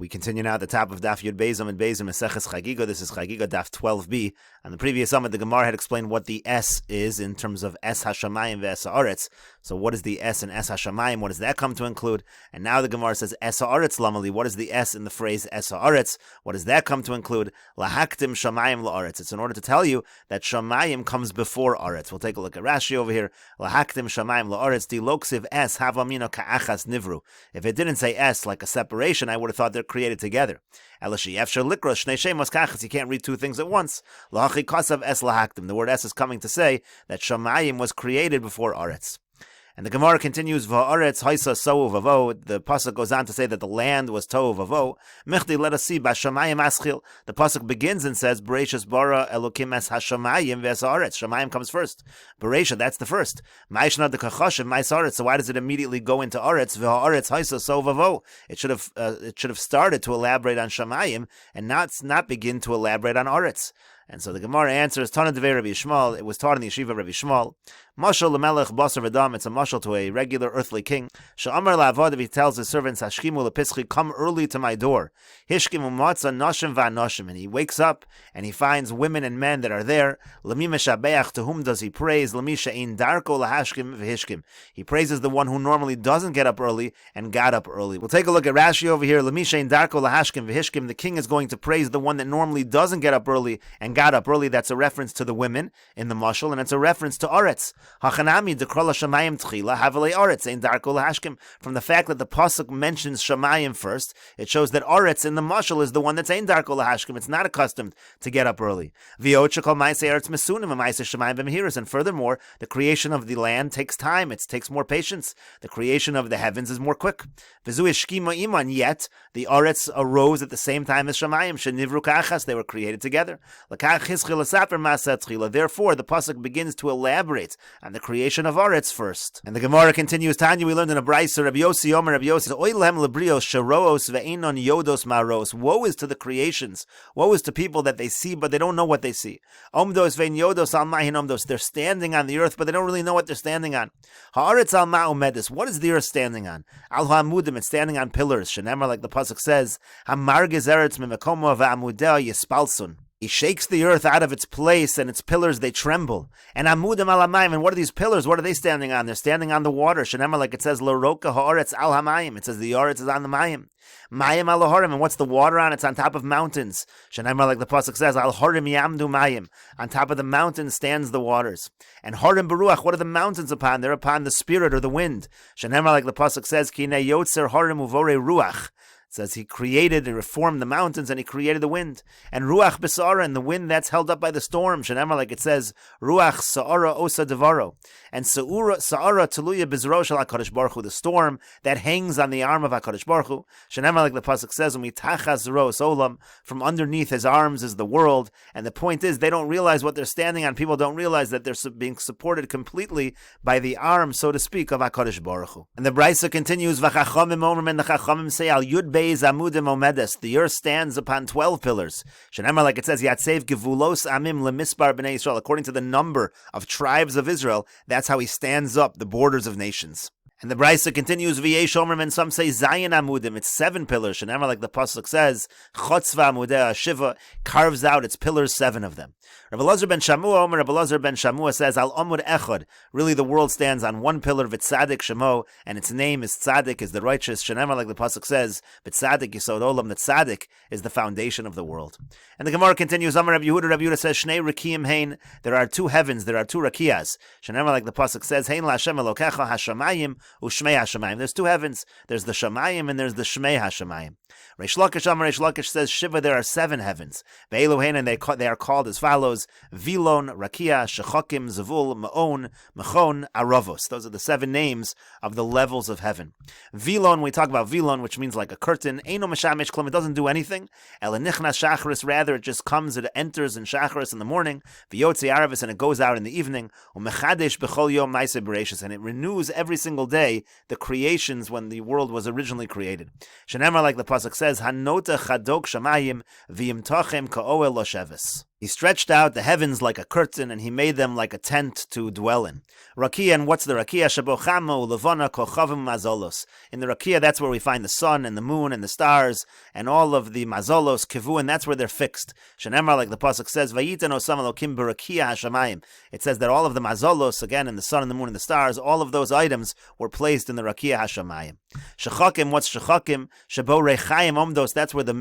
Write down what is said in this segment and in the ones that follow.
We continue now at the top of Daf Yud and Meseches Chagigah. This is Chagigah Daf 12b. On the previous summit, the Gemara had explained what the S is in terms of Es Hashamayim ve'Es Haaretz. So what is the S in Es Hashamayim? What does that come to include? And now the Gemara says Es Haaretz Lamali. What is the S in the phrase Es Haaretz? What does that come to include? Lahaktim Shamayim la'aretz. It's in order to tell you that Shamayim comes before Aretz. We'll take a look at Rashi over here. Lahaktim Shamayim la'aretz. Diloksiv Es Havamino Ka'achas Nivru. If it didn't say S like a separation, I would have thought they're created together. You can't read two things at once. The word S is coming to say that Shamayim was created before Aretz. And the Gemara continues, Va'aretz haisa so'u vavo. The pasuk goes on to say that the land was to'u vavo. Michdi, let us see, B'shamayim aschil. The pasuk begins and says, Bereshis bara Elokim es hashamayim ve'es haaretz. Shamayim comes first. Beresha, that's the first. Ma'ishna de kachashim ma'is haaretz. So why does it immediately go into Aretz? Va'aretz haisa so'u vavo. It should have started to elaborate on Shamayim and not begin to elaborate on Aretz. And so the Gemara answers, Tana Devei Rabbi Yishmael, it was taught in the yeshiva of Rabbi Yishmael. Mashal lemelech basar v'dam, it's a mashal to a regular earthly king. Sha'amar la'avad, if he tells his servants, Hashkimu lepischi, come early to my door. Hishkimu matzah nashim va'nashim, and he wakes up and he finds women and men that are there. Lemi meshabeach, to whom does he praise? Lemi she'in darko lahashkim v'hishkim. He praises the one who normally doesn't get up early and got up early. We'll take a look at Rashi over here. Lemi she'in darko lahashkim v'hishkim. The king is going to praise the one that normally doesn't get up early and got up early. That's a reference to the women in the mashal, and it's a reference to Aretz. Hachanami dekrola shamayim tchila havelei Aretz ein darko lahashkim. From the fact that the pasuk mentions shamayim first, it shows that Aretz in the mashal is the one that's ein darko lahashkim. It's not accustomed to get up early. V'yochakol ma'aseh Aretz mesunim v'ma'aseh shamayim v'mehiras. And furthermore, the creation of the land takes time. It takes more patience. The creation of the heavens is more quick. V'zu eshkima iman. Yet the Aretz arose at the same time as shamayim. Shenivru ka'achas. They were created together. Therefore, the pasuk begins to elaborate on the creation of Aretz first. And the Gemara continues, Tanya, we learned in a brayso, Rabbi Yossi Omer, Rabbi Yossi, Oilem lebrios sharoos ve'inon yodos maros. Woe is to the creations. Woe is to people that they see, but they don't know what they see. Omdos ve'in yodos al ma'hin omdos. They're standing on the earth, but they don't really know what they're standing on. Ha'aretz al ma'omedis. What is the earth standing on? Al ha'amudim. It's standing on pillars. Shenemar, like the pasuk says, Hamargez eretz mimekomo va'amudeh yispalsun. He shakes the earth out of its place, and its pillars, they tremble. And amudim alamayim, and what are these pillars? What are they standing on? They're standing on the water. Shenema, like it says, L'roka ha'aretz al hamayim. It says the Aretz is on the mayim. Mayim al harim, and what's the water on? It's on top of mountains. Shenema, like the pasuk says, al harim yamdu mayim. On top of the mountain stands the waters. And harim beruach, what are the mountains upon? They're upon the spirit or the wind. Shenema, like the pasuk says, Kinei yotzer harim uvore ruach. It says he created and reformed the mountains, and he created the wind. And ruach besara, and the wind that's held up by the storm. Shenema, like it says, ruach sa'ara osa devaro. And sa'ara teluya bizro shel HaKadosh Baruch Hu, the storm that hangs on the arm of HaKadosh Baruch Hu. Shenema, like the pasuk says, umitachas ros olam, from underneath his arms is the world. And the point is, they don't realize what they're standing on. People don't realize that they're being supported completely by the arm, so to speak, of HaKadosh Baruch Hu. And the brayso continues, v'chachamim omrim, and the chachamim say, al yud the earth stands upon 12 pillars. Shenemar, like it says, Yatsev Gevulos Amim Lemisbar B'nai Israel. According to the number of tribes of Israel, that's how he stands up the borders of nations. And the brayso continues, V'yesh omrim, and some say Zayin Amudim. It's 7 pillars. Shenemar, like the pasuk says, Chotzva Amudeh Shiva, carves out its pillars, 7 of them. Rabbi Elazar ben Shamua, Omer, Rabbi Elazar ben Shamua says, Al Amud Echad. Really, the world stands on one pillar, V'tzadik Shemo, and its name is Tzadik, is the righteous. Shenemar, like the pasuk says, V'tzadik Yisod Olam. The Tzadik is the foundation of the world. And the Gemara continues, Amar Rabbi Yehuda says, Shnei Rakiyim Hein. There are 2 heavens, there are 2 Rakiyas. Shenemar, like the pasuk says, Hein LaHashem Elokecha Hashamayim Ushmei Hashamayim. There's 2 heavens. There's the Shamayim and there's the Shmei Hashamayim. Reish Lakish says, Shiva, there are 7 heavens. Ve'eluhen, and they are called as follows: Vilon, Rakia, Shechokim, Zavul, Ma'on, Mechon, Aravos. Those are the 7 names of the levels of heaven. Vilon, we talk about Vilon, which means like a curtain. Eino Meshamish Klum, it doesn't do anything. Elenichnas Shacharis, rather it just comes, it enters in Shacharis in the morning. V'yotzi Aravis, and it goes out in the evening. Umechadesh B'chol Yom Ma'aseh Bereishis, and it renews every single day the creations when the world was originally created. Shenemar, like the pasuk says, Hanota Chadok Shamayim V'yimtochem Ka'oel Losheves. He stretched out the heavens like a curtain, and he made them like a tent to dwell in. Rakia, and what's the Rakia? Shabo chamo levana kochavim mazolos. In the Rakia, that's where we find the sun and the moon and the stars and all of the mazolos, kivu, and that's where they're fixed. Shenemar, like the pasuk says, Vayitan osam elokim b'Rakia hashamayim. It says that all of the mazolos, again, in the sun and the moon and the stars, all of those items were placed in the Rakia hashamayim. Shechakim, what's shechakim? Shabo rechayim omdos. That's where the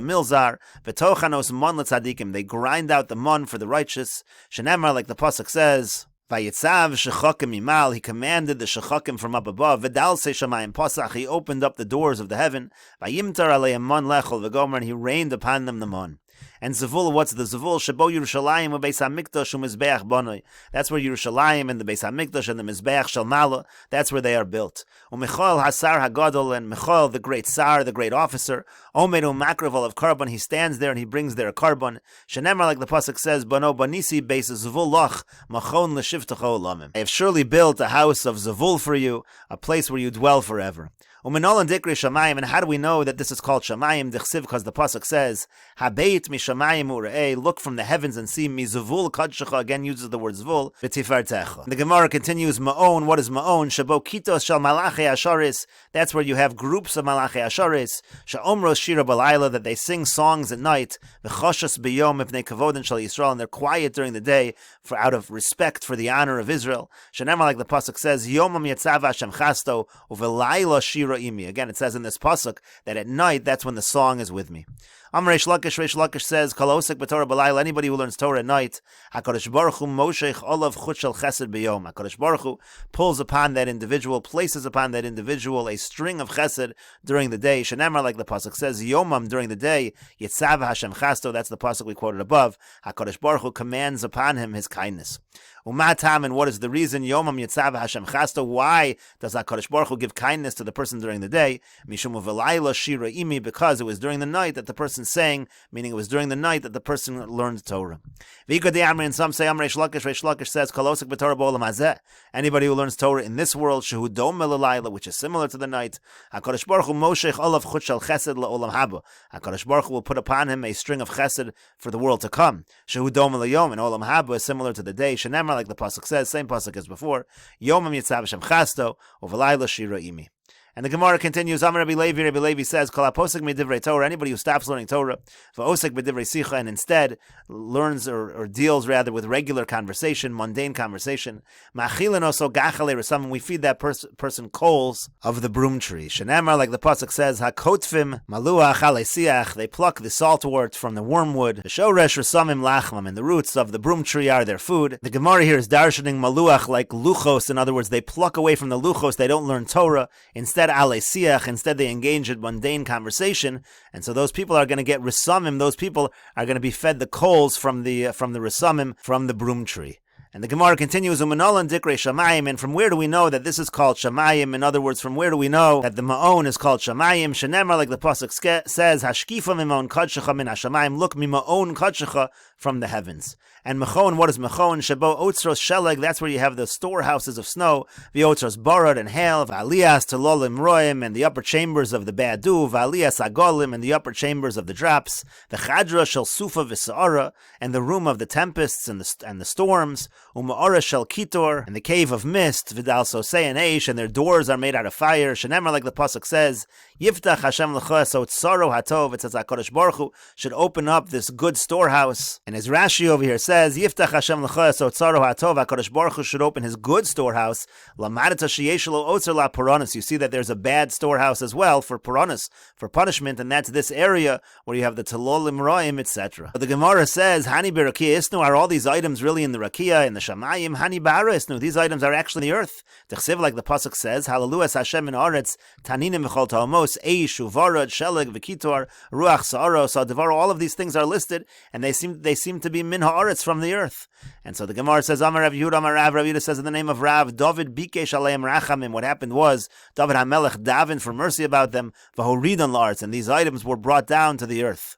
mills are. V'tochanos mon letzadikim. They grind out the mon for the righteous. Shenemar, like the pasuk says, Vayitzav shechakim imal. He commanded the shechakim from up above. V'dal se shamayim pasach. He opened up the doors of the heaven. Vayimtar aleim mon lechol v'gomer. And he rained upon them the mon. And Zavul, what's the Zavul? Shabo Yerushalayim u'Beis HaMikdash u'Mizbeach Bonoi. That's where Yerushalayim and the Beis HaMikdash and the Mizbeach Shel Mala, that's where they are built. U'Michol Hasar HaGadol, and Michol, the great Sar, the great officer, Omer u'Makraval of Karban, he stands there and he brings their Karban. Shenemar, like the pasuk says, Bano Banisi Beis Zavul Loch, Machon L'Shivtecho Olamim. I have surely built a house of Zavul for you, a place where you dwell forever. U'Minol Dikri Shamayim, and how do we know that this is called Shamayim? Dichsiv, because the pasuk says, Habeit mishamayim u're'ei, look from the heavens and see, mizuvul kadshecha, again uses the word zvul, v'tifartecha. The Gemara continues, Ma'on, what is Ma'on? Shabo kitos shel malachei asharis, that's where you have groups of malachei asharis, sha'omros shira balayla, that they sing songs at night, v'choshas b'yom ipnei kavoden shel Yisrael, and they're quiet during the day, for out of respect for the honor of Israel. Shenemar, like the pasuk says, Yomam yetzav Hashem chasto, u'v'layla shira imi. Again, it says in this pasuk that at night, that's when the song is with me. Reish Lakish says, Kol osek b'Torah b'layla, anybody who learns Torah at night, HaKadosh Baruch Hu moshech olav chut shel chesed b'yom. HaKadosh Baruch Hu pulls upon that individual, places upon that individual a string of chesed during the day. Shenemar, like the pasuk says, Yomam, during the day, Yitzav Hashem chasto, that's the pasuk we quoted above. HaKadosh Baruch Hu commands upon him his kindness. Umatam, and what is the reason? Yomam Yitzav Hashem chasto. Why does HaKadosh Baruch Hu give kindness to the person during the day? Mishum v'layla shira imi, because it was during the night that the person sang, meaning it was during the night that the person learned Torah. And some say, Reish Lakish says, Kolosik b'Torah b'olam hazeh. Anybody who learns Torah in this world, shehu dom melayla, which is similar to the night. HaKadosh Baruch Hu moshech olav chut shel chesed la'olam haba. HaKadosh Baruch Hu will put upon him a string of chesed for the world to come. Shehu dom melayom, and olam haba is similar to the day. Shenemar, like the pasuk says, same pasuk as before. Yomam yitzav Hashem chasto, u'v'layla shira imi. And the Gemara continues, Amar Rabbi Levi says, Kol haposek midivrei Torah, anybody who stops learning Torah, v'osek b'divrei sicha, and instead learns or deals rather with regular conversation, mundane conversation, ma'achilin oso gachale resamim, we feed that person coals of the broom tree. Shenemar, like the pasuk says, hakotfim maluach alesiach, they pluck the saltwort from the wormwood, v'shoresh resamim lachlam, and the roots of the broom tree are their food. The Gemara here is darshaning maluach like luchos, in other words, they pluck away from the luchos, they don't learn Torah, instead they engage in mundane conversation, and so those people are going to get resamim, those people are going to be fed the coals from the resamim, from the broom tree. And the Gemara continues, Umanolan Dikrei Shamayim, and from where do we know that this is called Shamayim? In other words, from where do we know that the Ma'on is called Shamayim? Shenemar, like the pasuk says, Hashkifa mimon kadshecha min hashamayim, look mima'on kadshecha, from the heavens. And Mechon, what is Mechon? Shabo Otzros Sheleg, that's where you have the storehouses of snow, V'Otzros Barad and hail, V'Alias Telolim Roim, and the upper chambers of the Badu, V'Alias Agolim, and the upper chambers of the drops, the Chadra Shel Sufa V'Sa'ara, and the room of the tempests and the storms, Uma'ara Shel Kitor, and the cave of mist, V'Dal Sosei and Eish, and their doors are made out of fire. Shenemar, like the pasuk says, Yiftach Hashem L'cha Sotzaro Hatov, it says HaKadosh Baruch Hu should open up this good storehouse. And as Rashi over here says, Yiftach Hashem L'cha Sotzaro Hatov, HaKadosh Baruch Hu should open his good storehouse. Lamadata Sheyesh Lo Otzer La Puranis. You see that there's a bad storehouse as well for Puranis, for punishment, and that's this area where you have the Telolim Roim, etc. But the Gemara says, Hani B'Rakia Isnu, are all these items really in the Rakia, in the Shamayim? Hani Ba'ara Isnu, these items are actually in the earth. T'chsiv, like the pasuk says, Hallelujah Hashem in Aretz, Taninim V'chol Ta'omos, Eish, Uvarad, Sheleg, V'Kitor, Ruach, Sa'aro, Sa'devar, all of these things are listed, and they seem to be min ha'aretz, from the earth. And so the Gemara says, Amar Rav Yehuda, Amar Rav Yehuda says in the name of Rav, David Bikesh Aleim Rachamim, what happened was, David HaMelech davened for mercy about them, V'horidon la'aretz, and these items were brought down to the earth.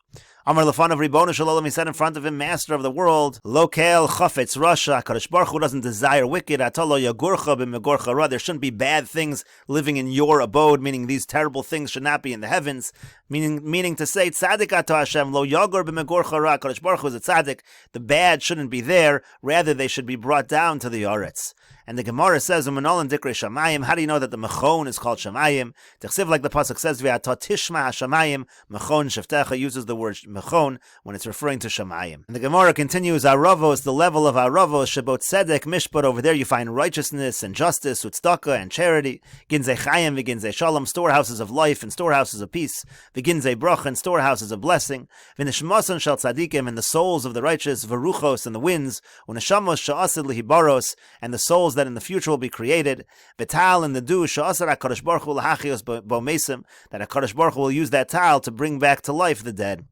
Amar Lefanav Ribbono Shel Olam, he said in front of him, Master of the world, Lokel Chafetz Rasha, HaKadosh Baruch Hu doesn't desire wicked, Atalo Yagurcha b'Megorcha Ra, there shouldn't be bad things living in your abode, meaning these terrible things should not be in the heavens, meaning to say, Tzaddik Ato Hashem, Lo Yagur b'Megorcha Ra, HaKadosh Baruch Hu is a tzaddik, the bad shouldn't be there, rather they should be brought down to the Yoretz. And the Gemara says, Umanol Dikre Shamayim, how do you know that the Mechon is called Shamayim? T'chsiv, like the Pasuk says, V'ato Tishma HaShamayim, Mechon Sheftecha, uses the word Mechon when it's referring to Shamayim. And the Gemara continues, Aravos, the level of Aravos, Shebot Tzedek, Mishpat, over there you find righteousness and justice, Utzdaka and charity, Ginzei Chayim, V'ginzei Shalom, storehouses of life and storehouses of peace, V'ginzei Brach, and storehouses of blessing, V'nishmasan Shal Tzadikim, and the souls of the righteous, V'ruchos, and the winds, U'neshamos Sha'asid Lihibaros, and the souls that in the future will be created, Vital, and the dew, Sha'asar HaKadosh Baruch Hu L'hachios Bo'mesim, that HaKadosh Baruch Hu will use that tal to bring back to life the dead.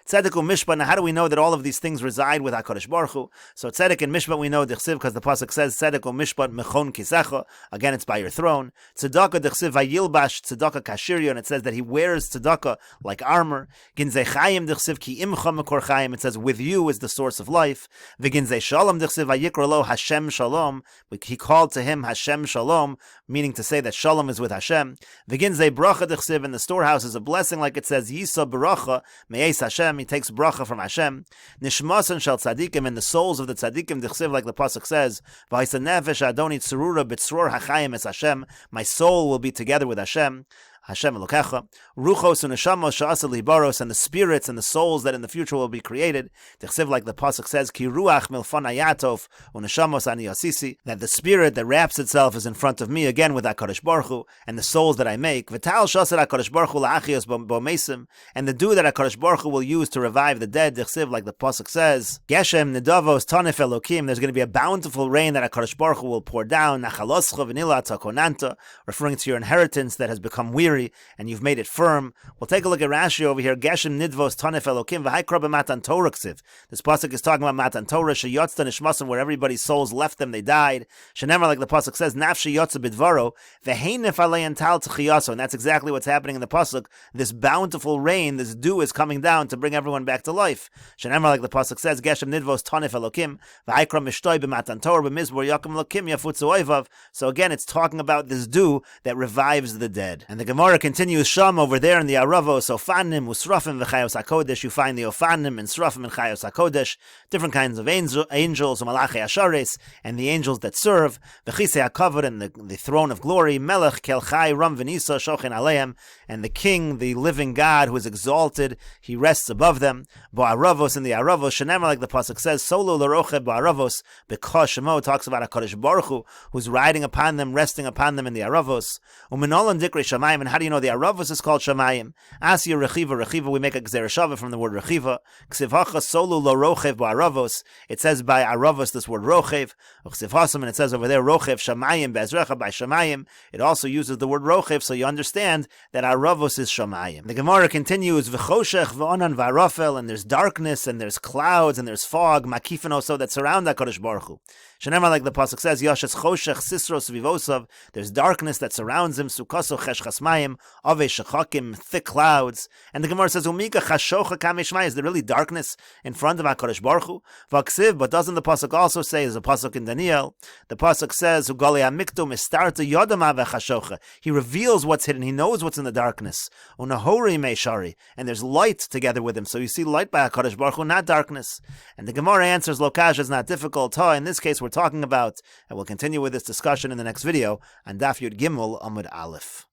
Tzedek u'mishpat. Now, how do we know that all of these things reside with HaKadosh Baruch Hu? So tzedek and mishpat we know d'chsiv because the pasuk says tzedek u'mishpat mechon kisecha. Again, it's by your throne. Tzedakah d'chsiv vayilbash tzedakah kashiryo, and it says that he wears tzedakah like armor. Ginzei chayim d'chsiv ki imcha mekor chayim. It says with you is the source of life. V'ginzei shalom d'chsiv vayikra lo Hashem shalom. He called to him Hashem shalom, meaning to say that shalom is with Hashem. V'ginzei bracha d'chsiv, and the storehouse is a blessing, like it says Yisa baracha me'es Hashem. He takes bracha from Hashem. Nishmasan shal tzadikim, and the souls of the tzadikim d'chsiv, like the pasuk says, V'ha'isa nefesh adoni tzurura b'tzror hachayim es Hashem. My soul will be together with Hashem. Hashem Elokecha, Ruchos and Neshamos Sha'asa Libaros, and the spirits and the souls that in the future will be created. T'chsiv, like the pasuk says, Ki Ruach Milfan Ayatov u'Neshamos Ani Asisi, that the spirit that wraps itself is in front of me again with HaKadosh Baruch Hu, and the souls that I make. V'tal Shasar HaKadosh Baruch Hu La'achios Bo'mesim, and the dew that HaKadosh Baruch Hu will use to revive the dead. T'chsiv, like the pasuk says, Geshem Nedavos Tanef Elokim, there's going to be a bountiful rain that HaKadosh Baruch Hu will pour down. Nachaloscha v'nila takonanta, referring to your inheritance that has become weary and you've made it firm. We'll take a look at Rashi over here. Geshem nidvos tanef elokim v'haikra b'matan Torah ksiv. This pasuk is talking about matan Torah, sheyotzta nishmasim, where everybody's souls left them, they died. Shenemar, like the pasuk says, nafshi yotza bidvaro v'heinef alein tal tchiyaso, and that's exactly what's happening in the pasuk. This bountiful rain, this dew is coming down to bring everyone back to life. Shenemar, like the pasuk says, Geshem nidvos tanef elokim v'haikra mishtoi b'matan Torah b'mizmor yakim elokim yafutzu oivav. So again, it's talking about this dew that revives the dead. And the Gemara continues, Sham, over there in the Aravos, Ofanim, Usrafim, v'chayos HaKodesh, you find the Ofanim and Srafim and Chayos HaKodesh, different kinds of angels, Malachei Ashares, and the angels that serve, V'chisei HaKavod, and the throne of glory, Melech, Kelchai, Ram V'nisa, Shochen Aleim, and the King, the living God, who is exalted, he rests above them, Bo'aravos, in the Aravos, Shenemar, like the pasuk says, Solo l'roche Bo'aravos, because Shemo talks about HaKadosh Baruch Hu, who's riding upon them, resting upon them in the Aravos, Umenolan Dikre Shamayim, and how do you know the Aravos is called Shamayim? Asya Rechiva, we make a Gzera Shava from the word Rechiva. Ksivhacha Solu Lo Rochev Ba'aravos. It says by Aravos this word Rochev. Ksivhasam, and it says over there Rochev Shamayim Be'ezrecha, by Shamayim. It also uses the word Rochev, so you understand that Aravos is Shamayim. The Gemara continues, V'choshech V'onan V'arafel, and there's darkness, and there's clouds, and there's fog, Makifin also, that surround HaKadosh Baruch Hu. Shenemar, like the pasuk says, Yashes Choshech Sisros Vivosav, there's darkness that surrounds him, Sukaso Chesh Chasmayim, Ave Shechakim, thick clouds. And the Gemara says, Umika Chashocha Kameshmai, is there really darkness in front of HaKadosh Baruch Hu? Vaksiv, but doesn't the pasuk also say, there's a pasuk in Daniel, the pasuk says, Ugali Amiktu Mistarta Yodama Vechashocha, he reveals what's hidden, he knows what's in the darkness. Unahori Meishari, and there's light together with him, so you see light by HaKadosh Baruch Hu, not darkness. And the Gemara answers, Lokash is not difficult. In this case, we're talking about, and we'll continue with this discussion in the next video, on Daf Yud Gimel Amud Aleph.